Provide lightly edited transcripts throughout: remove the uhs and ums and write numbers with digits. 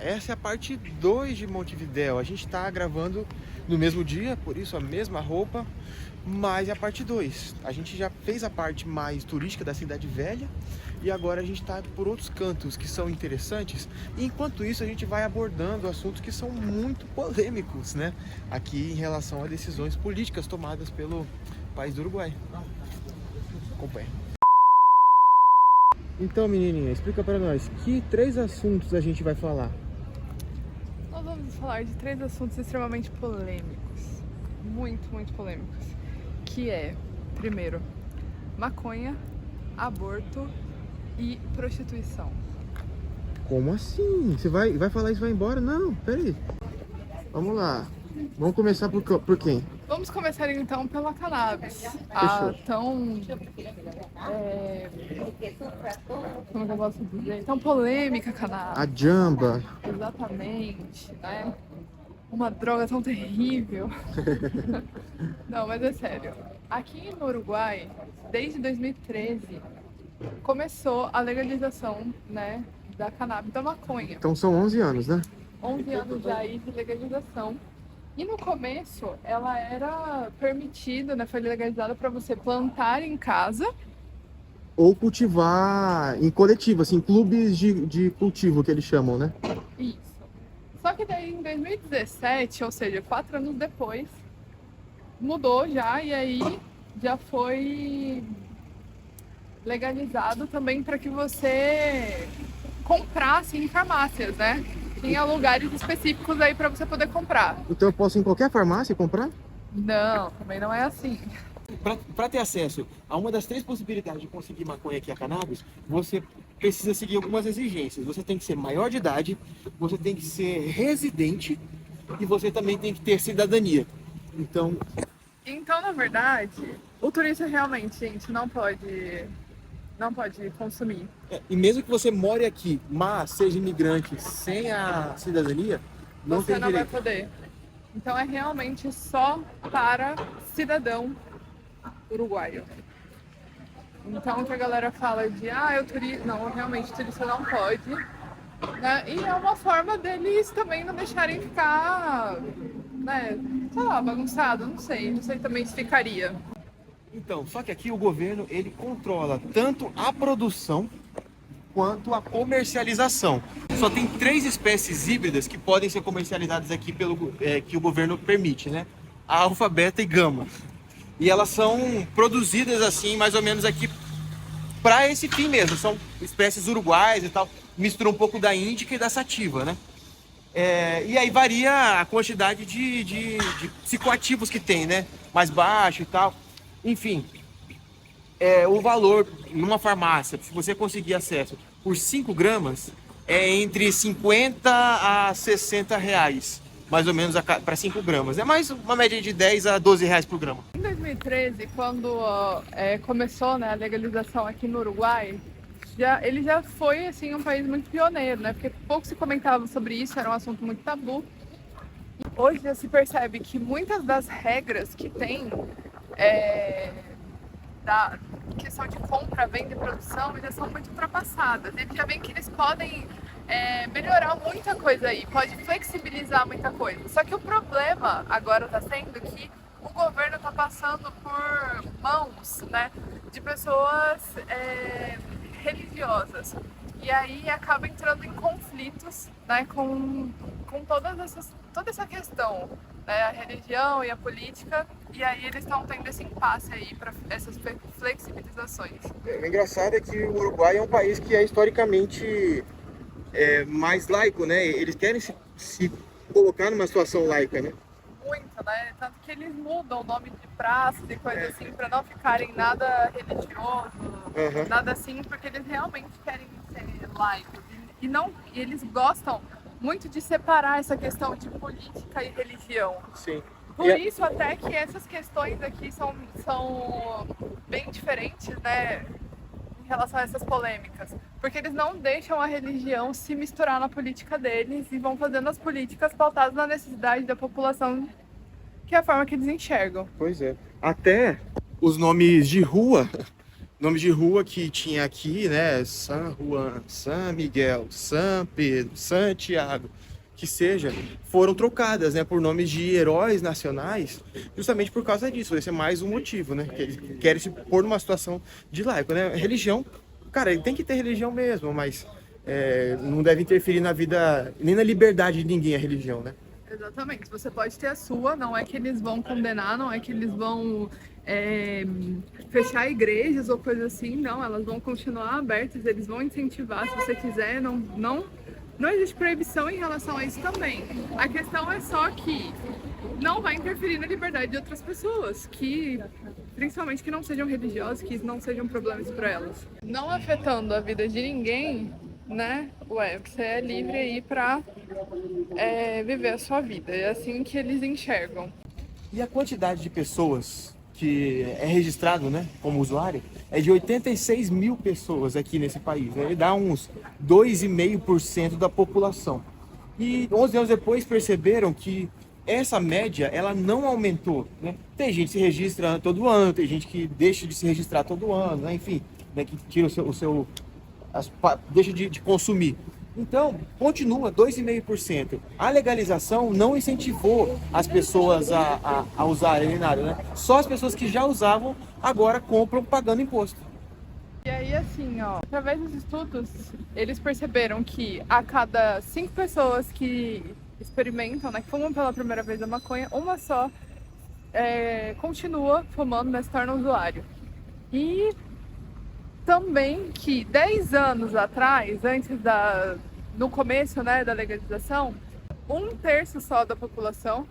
essa é a parte 2 de Montevidéu. A gente está gravando no mesmo dia, por isso a mesma roupa, mas é a parte 2. A gente já fez a parte mais turística da Cidade Velha e agora a gente está por outros cantos que são interessantes. E enquanto isso a gente vai abordando assuntos que são muito polêmicos, né? Aqui em relação a decisões políticas tomadas pelo país do Uruguai. Acompanhe. Então, menininha, explica para nós, que 3 assuntos a gente vai falar? Nós vamos falar de 3 assuntos extremamente polêmicos, muito polêmicos, que é, primeiro, maconha, aborto e prostituição. Como assim? Você vai falar isso e vai embora? Não, peraí. Vamos lá. Vamos começar por quem? Vamos começar então pela cannabis. Como que eu posso dizer? Tão polêmica cannabis. A jamba. Exatamente, né? Uma droga tão terrível. Não, mas é sério. Aqui no Uruguai, desde 2013, começou a legalização, né, da cannabis, da maconha. Então são 11 anos, né? 11 anos já aí de legalização. E no começo, ela era permitida, né, foi legalizada para você plantar em casa. Ou cultivar em coletivo, assim, clubes de cultivo que eles chamam, né? Isso. Só que daí em 2017, ou seja, 4 anos depois, mudou já e aí já foi legalizado também para que você comprasse em farmácias, né? Tinha lugares específicos aí para você poder comprar. Então eu posso ir em qualquer farmácia comprar? Não, também não é assim. Para ter acesso a uma das 3 possibilidades de conseguir maconha aqui, a cannabis, você precisa seguir algumas exigências. Você tem que ser maior de idade, você tem que ser residente e você também tem que ter cidadania. Então, Na verdade, o turista realmente, gente, não pode consumir. e mesmo que você more aqui, mas seja imigrante sem a cidadania, não Você tem não vai direito. poder. Então é realmente só para cidadão uruguaio. Então que a galera fala de não, realmente o turista não pode, né? E é uma forma deles também não deixarem ficar, né, sei lá, bagunçado, não sei também se ficaria. Então, só que aqui o governo ele controla tanto a produção quanto a comercialização. Só tem 3 espécies híbridas que podem ser comercializadas aqui que o governo permite, né? A alfa, beta e gama. E elas são produzidas assim, mais ou menos aqui para esse fim mesmo. São espécies uruguaias e tal. Mistura um pouco da índica e da sativa, né? E aí varia a quantidade de psicoativos que tem, né? Mais baixo e tal. Enfim, o valor numa farmácia, se você conseguir acesso por 5 gramas, é entre 50 a 60 reais, mais ou menos para 5 gramas. É mais uma média de 10 a 12 reais por grama. Em 2013, quando começou, né, a legalização aqui no Uruguai, ele já foi assim um país muito pioneiro, né? Porque pouco se comentava sobre isso, era um assunto muito tabu. Hoje já se percebe que muitas das regras que tem da questão de compra, venda e produção já são muito ultrapassadas. Eles já veem que eles podem melhorar muita coisa aí, pode flexibilizar muita coisa. Só que o problema agora está sendo que o governo está passando por mãos, né, de pessoas religiosas. E aí acaba entrando em conflitos, né, com toda essa questão, né, a religião e a política, e aí eles estão tendo esse impasse aí para essas flexibilizações. O engraçado é que o Uruguai é um país que é historicamente mais laico, né? Eles querem se colocar numa situação laica, né? Muito, né? Tanto que eles mudam o nome de praças e coisas assim para não ficarem nada religioso, nada assim, porque eles realmente querem ser laicos e eles gostam muito de separar essa questão de política e religião. Sim. Por isso até que essas questões aqui são bem diferentes, né, em relação a essas polêmicas. Porque eles não deixam a religião se misturar na política deles e vão fazendo as políticas pautadas na necessidade da população, que é a forma que eles enxergam. Pois é. Até os nomes de rua Nomes de rua que tinha aqui, né? San Juan, San Miguel, San Pedro, Santiago, que seja, foram trocadas, né, por nomes de heróis nacionais, justamente por causa disso. Esse é mais um motivo, né? Que eles querem se pôr numa situação de laico, né? Religião, cara, ele tem que ter religião mesmo, mas não deve interferir na vida, nem na liberdade de ninguém a religião, né? Exatamente. Você pode ter a sua, não é que eles vão condenar, não é que eles vão fechar igrejas ou coisa assim, não. Elas vão continuar abertas, eles vão incentivar se você quiser, não existe proibição em relação a isso também. A questão é só que não vai interferir na liberdade de outras pessoas, que principalmente que não sejam religiosas, que não sejam problemas para elas. Não afetando a vida de ninguém, né? Você é livre aí pra viver a sua vida. É assim que eles enxergam. E a quantidade de pessoas que é registrado, né, como usuário é de 86 mil pessoas aqui nesse país, né? Ele dá uns 2,5% da população. E 11 anos depois perceberam que essa média ela não aumentou, né? Tem gente que se registra todo ano, tem gente que deixa de se registrar todo ano, né? Enfim, né, que tira deixa de consumir. Então, continua 2,5%. A legalização não incentivou as pessoas a usarem nada, né? Só as pessoas que já usavam agora compram pagando imposto. E aí, assim, ó, através dos estudos, eles perceberam que a cada 5 pessoas que experimentam, né, que fumam pela primeira vez a maconha, uma só continua fumando, né, se torna usuário. E também que 10 anos atrás, no começo, né, da legalização, 1/3 só da população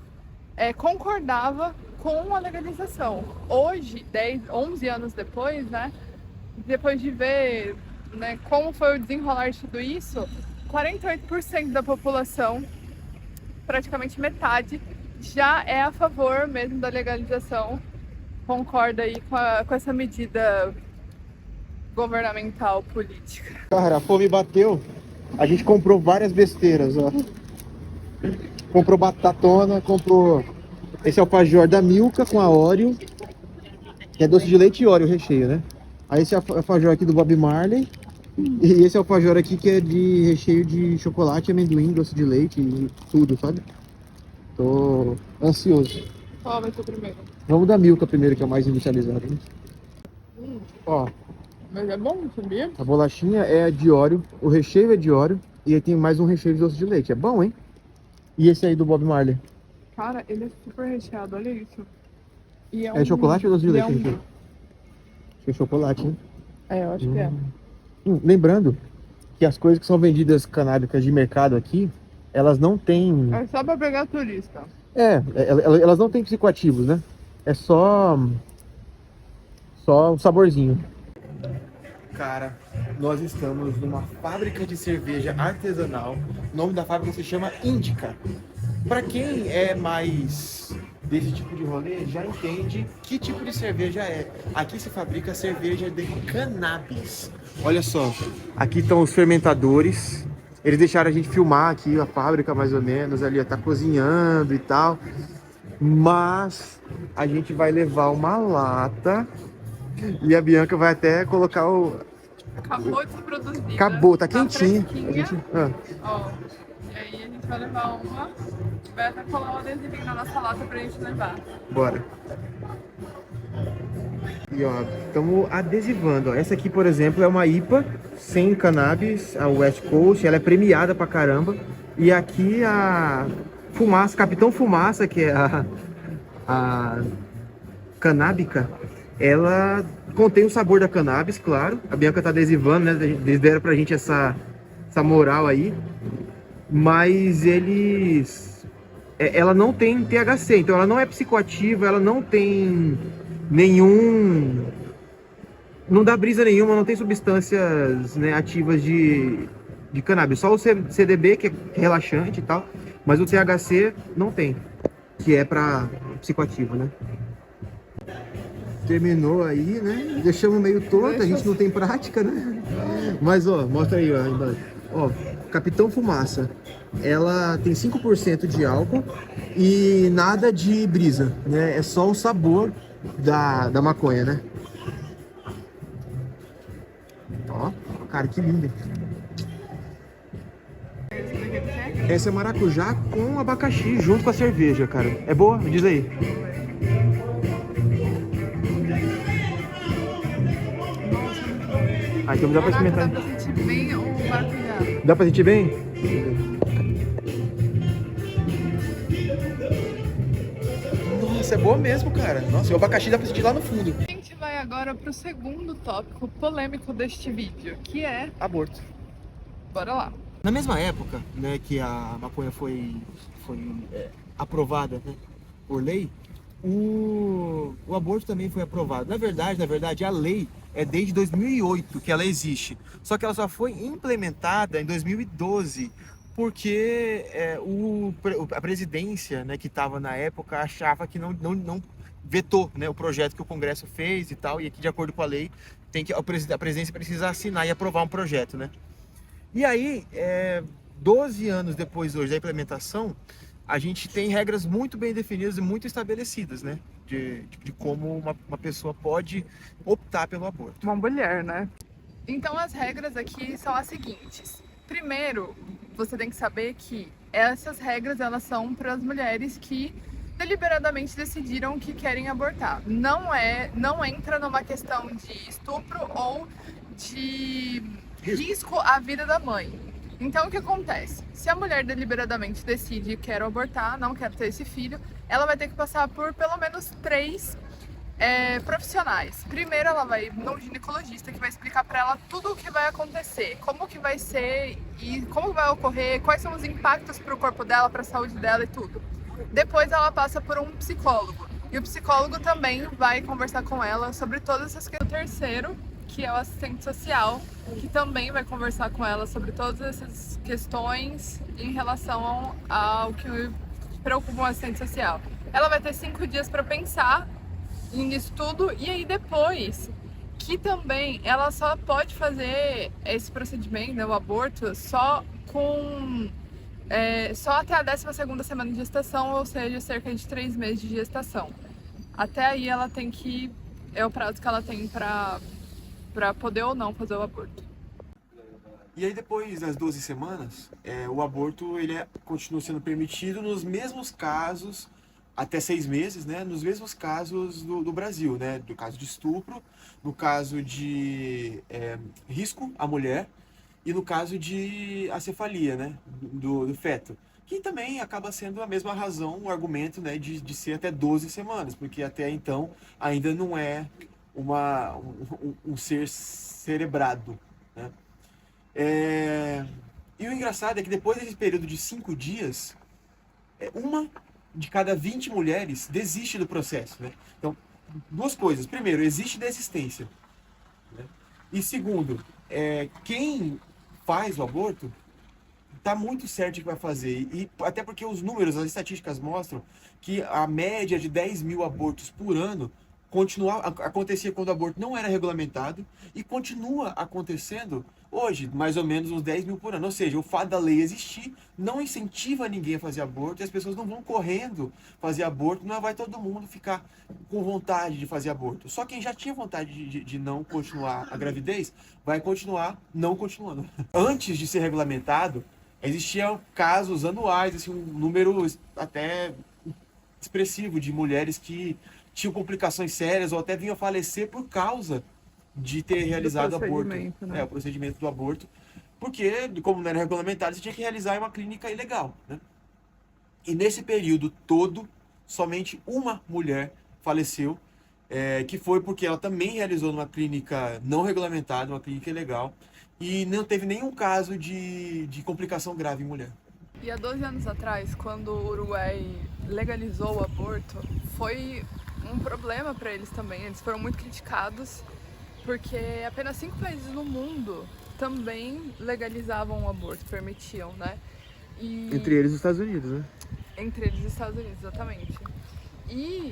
concordava com a legalização. Hoje, 11 anos depois, né, depois de ver, né, como foi o desenrolar de tudo isso, 48% da população, praticamente metade, já é a favor mesmo da legalização, concorda aí com essa medida governamental, política. Cara, a fome bateu. A gente comprou várias besteiras, ó. Comprou batatona, comprou esse alfajor da Milka com a Oreo, que é doce de leite e Oreo recheio, né? Aí esse alfajor aqui do Bob Marley. E esse alfajor aqui que é de recheio de chocolate, amendoim, doce de leite e tudo, sabe? Tô ansioso. Qual vai ser o primeiro? Vamos da Milka primeiro, que é o mais industrializado, né? Ó, Mas é bom, sabia? a bolachinha é de Oreo, o recheio é de Oreo e aí tem mais um recheio de doce de leite. É bom, hein? E esse aí do Bob Marley? Cara, ele é super recheado, olha isso. E É chocolate ou doce de leite? Um... Acho que é chocolate, hein? eu acho que é. Lembrando que as coisas que são vendidas canábicas de mercado aqui, elas não têm... É só pra pegar turista. Elas não têm psicoativos, né? É só o saborzinho. Cara, nós estamos numa fábrica de cerveja artesanal. O nome da fábrica se chama Índica. Para quem é mais desse tipo de rolê, já entende que tipo de cerveja é. Aqui se fabrica cerveja de cannabis. Olha só, aqui estão os fermentadores. Eles deixaram a gente filmar aqui a fábrica mais ou menos, ali tá cozinhando e tal. Mas a gente vai levar uma lata e a Bianca vai até colocar o... Acabou de ser produzida. Acabou, tá quentinha. Ó, e aí a gente vai levar uma. Vai até colar um adesivinho na nossa lata pra gente levar. Bora. E ó, estamos adesivando. Ó. Essa aqui, por exemplo, é uma IPA sem cannabis, a West Coast. Ela é premiada pra caramba. E aqui a Fumaça, Capitão Fumaça, que é a canábica, ela contém o sabor da cannabis, claro. A Bianca tá adesivando, né? Eles deram pra gente essa moral aí. Mas ela não tem THC, então ela não é psicoativa, ela não tem não dá brisa nenhuma, não tem substâncias, né, ativas de cannabis. Só o CDB, que é relaxante e tal, mas o THC não tem, que é para psicoativo, né? Terminou aí, né? Deixamos meio torto, a gente não tem prática, né? Mas ó, mostra aí, ó, embaixo. Ó, Capitão Fumaça. Ela tem 5% de álcool e nada de brisa, né? É só o sabor da maconha, né? Cara, que linda. Essa é maracujá com abacaxi junto com a cerveja, cara. É boa? Me diz aí. Ah, então dá pra experimentar. Dá pra sentir bem o maracujá. Dá pra sentir bem? Nossa, é boa mesmo, cara. Nossa, e o abacaxi dá pra sentir lá no fundo. A gente vai agora pro segundo tópico polêmico deste vídeo, que é... Aborto. Bora lá. Na mesma época, né, que a maconha foi aprovada, né, por lei, o aborto também foi aprovado. Na verdade, a lei é desde 2008 que ela existe. Só que ela só foi implementada em 2012, porque a presidência, né, que estava na época achava que não vetou, né, o projeto que o Congresso fez e tal, e aqui de acordo com a lei a presidência precisa assinar e aprovar um projeto, né? E aí, 12 anos depois hoje da implementação, a gente tem regras muito bem definidas e muito estabelecidas, né? De como uma pessoa pode optar pelo aborto. Uma mulher, né? Então as regras aqui são as seguintes. Primeiro, você tem que saber que essas regras elas são para as mulheres que deliberadamente decidiram que querem abortar. Não entra numa questão de estupro ou de risco à vida da mãe. Então o que acontece? Se a mulher deliberadamente decide quero abortar, não quero ter esse filho, ela vai ter que passar por pelo menos 3 profissionais. Primeiro ela vai num ginecologista que vai explicar para ela tudo o que vai acontecer, como que vai ser e como vai ocorrer, quais são os impactos para o corpo dela, para a saúde dela e tudo. Depois ela passa por um psicólogo e o psicólogo também vai conversar com ela sobre todas essas questões. O terceiro, que é o assistente social, que também vai conversar com ela sobre todas essas questões em relação ao que preocupa o assistente social. Ela vai ter 5 dias para pensar nisso tudo e aí depois que também ela só pode fazer esse procedimento, né, o aborto, só até a 12ª semana de gestação, ou seja, cerca de 3 meses de gestação. Até aí ela tem que... é o prazo que ela tem para poder ou não fazer o aborto. E aí depois das 12 semanas, o aborto continua sendo permitido nos mesmos casos, até 6 meses, né? Nos mesmos casos do Brasil, né? Do caso de estupro, no caso de risco à mulher e no caso de acefalia, né? Do feto. Que também acaba sendo a mesma razão, o argumento, né? De ser até 12 semanas, porque até então ainda não é um ser cerebrado, né? E o engraçado é que depois desse período de 5 dias, uma de cada 20 mulheres desiste do processo, né? Então, 2 coisas. Primeiro, existe desistência, né? E segundo, quem faz o aborto está muito certo que vai fazer. E até porque os números, as estatísticas mostram que a média de 10 mil abortos por ano acontecia quando o aborto não era regulamentado e continua acontecendo hoje, mais ou menos uns 10 mil por ano. Ou seja, o fato da lei existir não incentiva ninguém a fazer aborto e as pessoas não vão correndo fazer aborto, não vai todo mundo ficar com vontade de fazer aborto. Só quem já tinha vontade de não continuar a gravidez vai continuar não continuando. Antes de ser regulamentado, existiam casos anuais, assim, um número até expressivo de mulheres que tinham complicações sérias ou até vinham a falecer por causa de ter realizado aborto. Né? O procedimento do aborto. Porque, como não era regulamentado, você tinha que realizar em uma clínica ilegal, né? E nesse período todo, somente uma mulher faleceu, que foi porque ela também realizou numa clínica não regulamentada, uma clínica ilegal, e não teve nenhum caso de complicação grave em mulher. E há 12 anos atrás, quando o Uruguai legalizou o aborto, foi um problema para eles também. Eles foram muito criticados porque apenas 5 países no mundo também legalizavam o aborto, permitiam, né? Entre eles os Estados Unidos, né? Entre eles os Estados Unidos, exatamente. E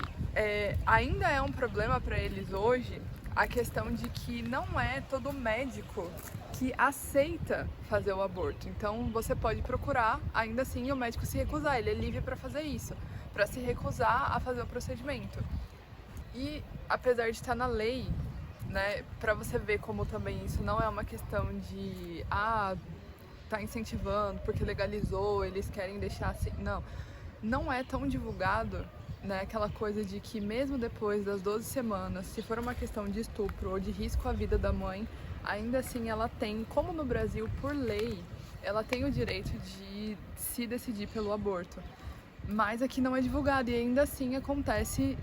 ainda é um problema para eles hoje a questão de que não é todo médico que aceita fazer o aborto. Então você pode procurar, ainda assim, o médico se recusar, ele é livre para fazer isso, para se recusar a fazer o procedimento. E apesar de estar na lei, né? Pra você ver como também isso não é uma questão de, tá incentivando porque legalizou, eles querem deixar assim. Não, não é tão divulgado, né? Aquela coisa de que mesmo depois das 12 semanas, se for uma questão de estupro ou de risco à vida da mãe, ainda assim ela tem, como no Brasil, por lei, ela tem o direito de se decidir pelo aborto. Mas aqui não é divulgado e ainda assim acontece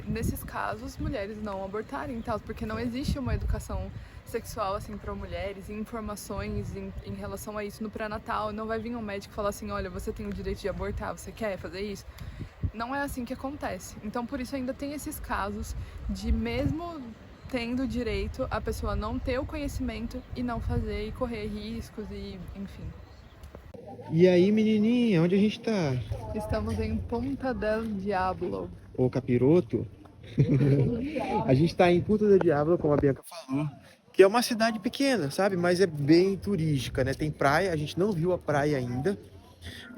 nesses casos, mulheres não abortarem e tal, porque não existe uma educação sexual assim para mulheres, e informações em relação a isso no pré-natal. Não vai vir um médico falar assim, olha, você tem o direito de abortar, você quer fazer isso? Não é assim que acontece. Então por isso ainda tem esses casos de, mesmo tendo direito, a pessoa não ter o conhecimento e não fazer e correr riscos e enfim. E aí, menininha, onde a gente tá? Estamos em Punta del Diablo. Ô, capiroto. A gente tá em Punta del Diablo, como a Bianca falou, que é uma cidade pequena, sabe? Mas é bem turística, né? Tem praia, a gente não viu a praia ainda.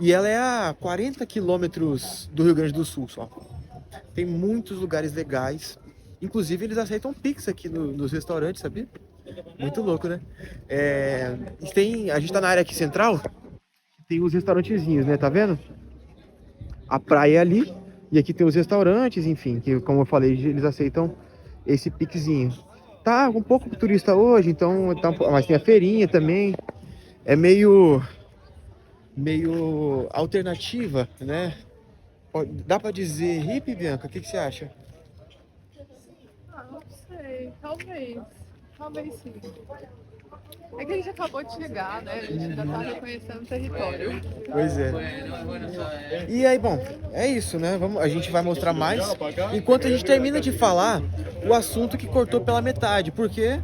E ela é a 40 quilômetros do Rio Grande do Sul, só. Tem muitos lugares legais. Inclusive, eles aceitam Pix aqui nos restaurantes, sabia? Muito louco, né? A gente tá na área aqui central, tem os restaurantezinhos, né? Tá vendo? A praia é ali, e aqui tem os restaurantes, enfim, que, como eu falei, eles aceitam esse piquezinho. Tá um pouco turista hoje, então, mas tem a feirinha também. É meio alternativa, né? Dá pra dizer hippie, Bianca? O que você acha? Não sei, talvez sim. É que a gente acabou de chegar, né? A gente ainda tá reconhecendo o território. Pois é. E aí, bom, é isso, né? A gente vai mostrar mais enquanto a gente termina de falar o assunto que cortou pela metade. Por quê?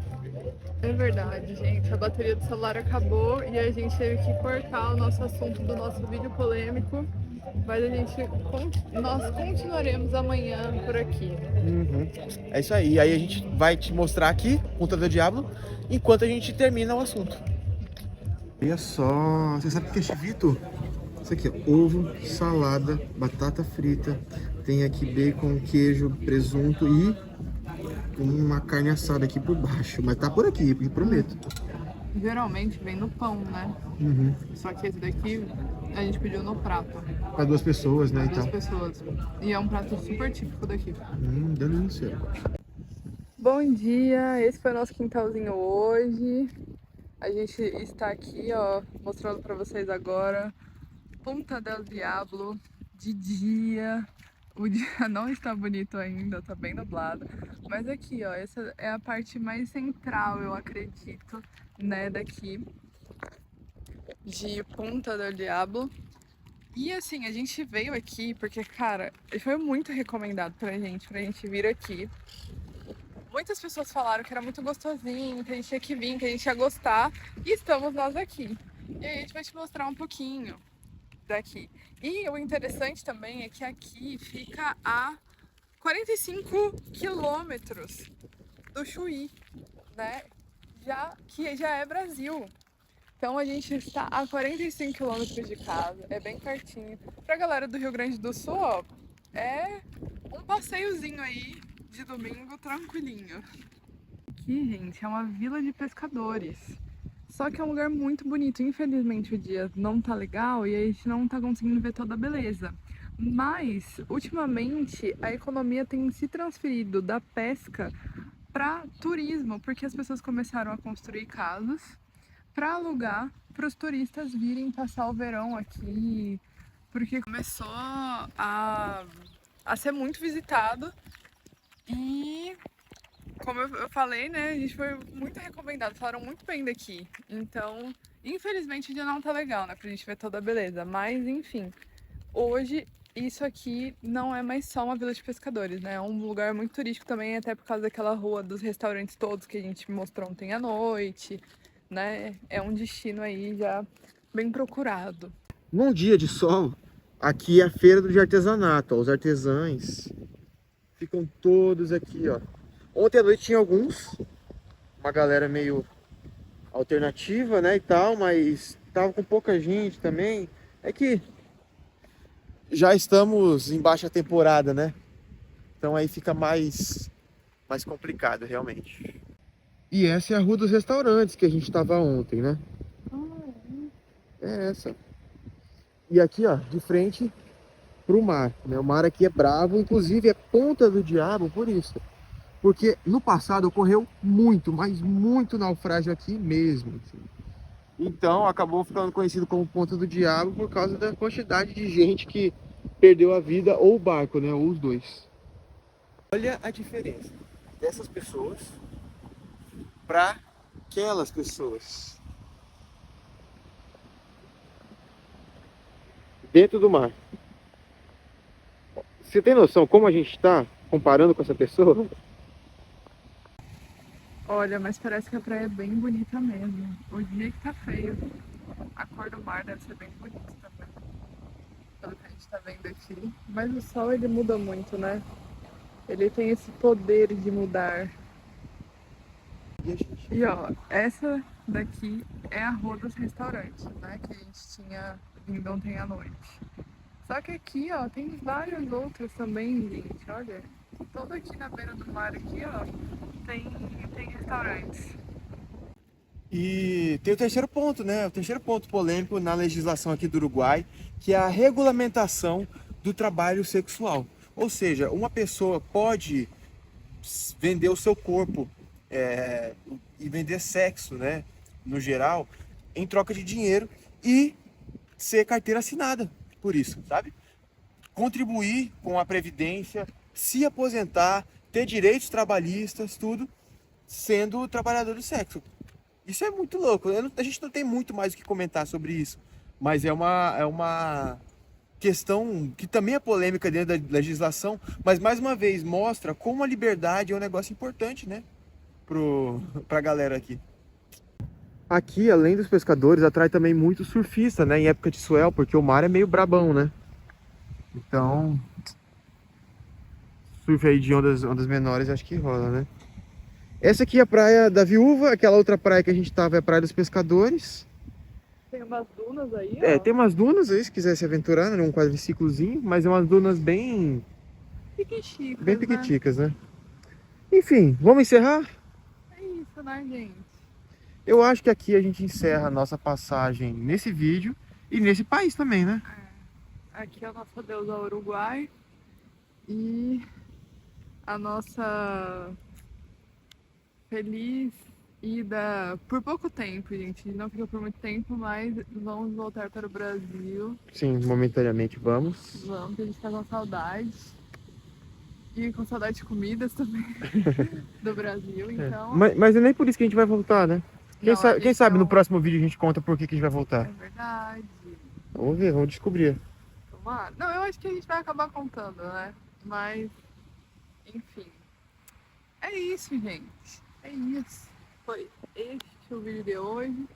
É verdade, gente. A bateria do celular acabou e a gente teve que cortar o nosso assunto do nosso vídeo polêmico. Mas nós continuaremos amanhã por aqui. Uhum. É isso aí. Aí a gente vai te mostrar aqui, Punta do Diablo, enquanto a gente termina o assunto. Olha só, você sabe o que é chivito? Isso aqui, ó, ovo, salada, batata frita, tem aqui bacon, queijo, presunto e uma carne assada aqui por baixo. Mas tá por aqui, prometo. Geralmente vem no pão, né? Uhum. Só que esse daqui a gente pediu no prato. Para 2 pessoas, né? Para 2 pessoas. E é um prato super típico daqui. Delícia. Bom dia, esse foi o nosso quintalzinho hoje. A gente está aqui, ó, mostrando para vocês agora Punta del Diablo de dia. O dia não está bonito ainda, tá bem nublado. Mas aqui, ó, essa é a parte mais central, eu acredito, né, daqui de Punta del Diablo. E assim, a gente veio aqui porque, cara, foi muito recomendado pra gente vir aqui. Muitas pessoas falaram que era muito gostosinho, que a gente tinha que vir, que a gente ia gostar. E estamos nós aqui. E aí a gente vai te mostrar um pouquinho daqui. E o interessante também é que aqui fica a 45 quilômetros do Chuí, né? Que já é Brasil. Então a gente está a 45 quilômetros de casa, é bem pertinho. Pra galera do Rio Grande do Sul, ó, é um passeiozinho aí de domingo tranquilinho. Aqui, gente, é uma vila de pescadores. Só que é um lugar muito bonito. Infelizmente o dia não tá legal e a gente não tá conseguindo ver toda a beleza. Mas, ultimamente, a economia tem se transferido da pesca para turismo, porque as pessoas começaram a construir casas para alugar para os turistas virem passar o verão aqui, porque começou a ser muito visitado e, como eu falei, né, a gente foi muito recomendado, falaram muito bem daqui. Então, infelizmente o dia não tá legal, né, pra gente ver toda a beleza, mas enfim, hoje isso aqui não é mais só uma vila de pescadores, né, é um lugar muito turístico também, até por causa daquela rua dos restaurantes todos que a gente mostrou ontem à noite, né, é um destino aí já bem procurado. Num dia de sol, aqui é a feira de artesanato, ó, os artesãos ficam todos aqui, ó. Ontem à noite tinha alguns, uma galera meio alternativa, né, e tal, mas tava com pouca gente também. É que já estamos em baixa temporada, né? Então aí fica mais mais complicado, realmente. E essa é a rua dos restaurantes que a gente estava ontem, né? É essa. E aqui, ó, de frente pro mar, né? O mar aqui é bravo, inclusive é ponta do diabo por isso. Porque no passado ocorreu muito, mas muito naufrágio aqui mesmo, assim. Então acabou ficando conhecido como Ponta do Diabo por causa da quantidade de gente que perdeu a vida, ou o barco, né? Ou os dois. Olha a diferença dessas pessoas para aquelas pessoas dentro do mar. Você tem noção como a gente está comparando com essa pessoa? Olha, mas parece que a praia é bem bonita mesmo. O dia que tá feio. A cor do mar deve ser bem bonita também. Pelo que a gente tá vendo aqui. Mas o sol, ele muda muito, né? Ele tem esse poder de mudar. E ó, essa daqui é a rua dos restaurantes, né? Que a gente tinha vindo ontem à noite. Só que aqui, ó, tem várias outras também, gente. Olha, todo aqui na beira do mar aqui, ó, tem restaurantes. E tem o terceiro ponto, né? O terceiro ponto polêmico na legislação aqui do Uruguai, que é a regulamentação do trabalho sexual. Ou seja, uma pessoa pode vender o seu corpo e vender sexo, né? No geral, em troca de dinheiro e ser carteira assinada por isso, sabe? Contribuir com a previdência, se aposentar, ter direitos trabalhistas, tudo, sendo trabalhador do sexo. Isso é muito louco. A gente não tem muito mais o que comentar sobre isso. Mas é uma questão que também é polêmica dentro da legislação. Mas, mais uma vez, mostra como a liberdade é um negócio importante, né? Pra galera aqui. Aqui, além dos pescadores, atrai também muito surfista, né? Em época de swell, porque o mar é meio brabão, né? Então, surf aí de ondas menores acho que rola, né? Essa aqui é a Praia da Viúva, aquela outra praia que a gente tava é a Praia dos Pescadores. Tem umas dunas aí, É, ó. tem umas dunas aí, se quiser se aventurar, né? Um quadriciclozinho, mas é umas dunas bem Pique-chicas, bem né? piquiticas, né? Enfim, vamos encerrar? É isso, né, gente? Eu acho que aqui a gente encerra a nossa passagem nesse vídeo e nesse país também, né? Aqui é a nossa deusa Uruguai e a nossa feliz ida por pouco tempo, gente. Não fica por muito tempo, mas vamos voltar para o Brasil. Sim, momentaneamente vamos. Vamos, que a gente tá com saudade. E com saudade de comidas também do Brasil, então. Mas é nem por isso que a gente vai voltar, né? Quem sabe no próximo próximo vídeo a gente conta por que a gente vai É voltar. verdade. Vamos ver, vamos descobrir. Tomara. Não, eu acho que a gente vai acabar contando, né? Mas, enfim. É isso, gente. É isso. Foi este o vídeo de hoje.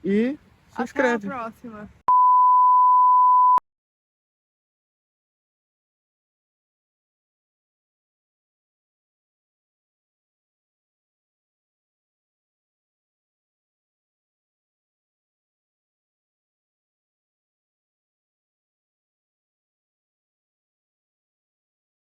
E se Até a inscreve. próxima.